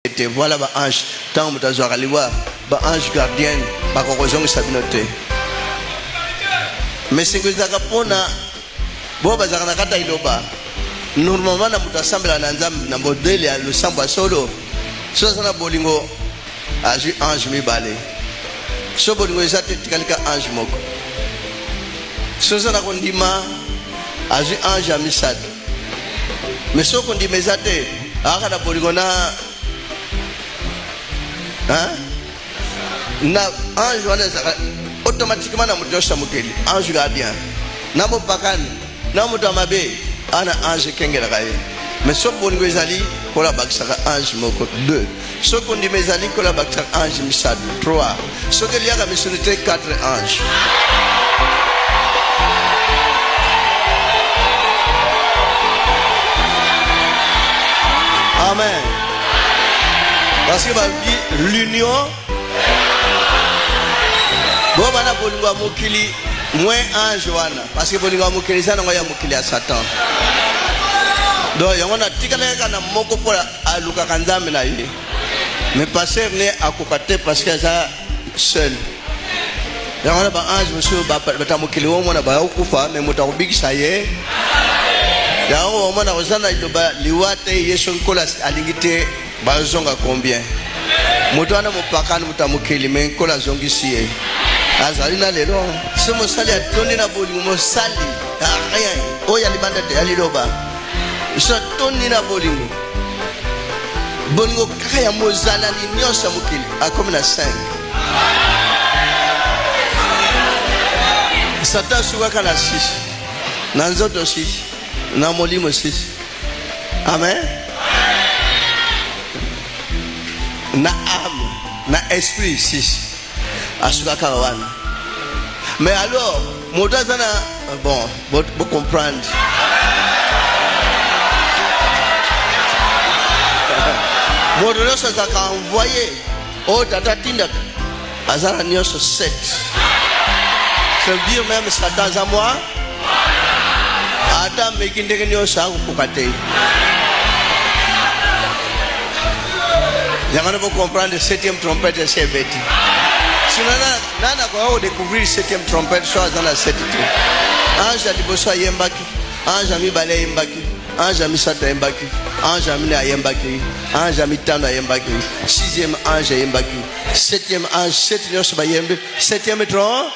Voilà ba ange tant mutazwa kaliwa ba ange gardien ba kokozonga sabinote mesinguza kapona bo bazakana kata iloba normalement na mutasambela na nzambe na modele ya lusambo solo so sana bolingo azu ange mibale so bolingo ezate tikalika ange moko so sana kondima azu ange amisado mais so kondima ezate akana bolingo na na ange wana automatiquement na mutosha mukeli ange gardien na mopakani na mutamabe ana ange kengela kaye mais so bolingo ezali kola bakisaka ange moko 2 so kondi mezali kola bakisaka ange misadu 3 so keli yaka misunite 4 ange amen. Parce que l'union, bon bana bolingwa mukili moins ange wana parce que bolingwa mukili sana ngoya mukili ya Satan. Donc yona tikaleka na moko pola aluka kanzambe na ye. Mais pasteur ne akokate parce que ça seul. Yona ba ange monsieur ba batamukili wo mona ba ukufa mais mutakubikisa ye. Yawo mona ozana iloba liwate yesu nkola alingite bazonga combien mutwana mupakani mutamukeli menkola zongisiye azalina lelo somo sali atoni na bolingo mosali rien oya libanda de aliloba so toni na bolingo kaka ya mozala ni nyosa mukeli akomi na 5 Satan suka kana 6 na nzoto 6 na molimo 6 amen. Na âme, na esprit 6 asuka kawana. Mais alors modazana bon vous comprendre modolo ça ka envoyer au tata tinda azara nyoso 7 ça veut dire même ça dans à moi ata mekindeke nyoso akukate. J'aimerais vous comprendre, 7e trompette, c'est bête. Si nana kwa découvrir 7e trompette, soit dans la 7e. Ange a liboso yembaki, ange a mi bale yembaki, ange a mi sata yembaki, ange a mi na yembaki, ange a mi tano yembaki, 6e ange yembaki, 7e ange, 7 nyos ba yembe, 7e tron.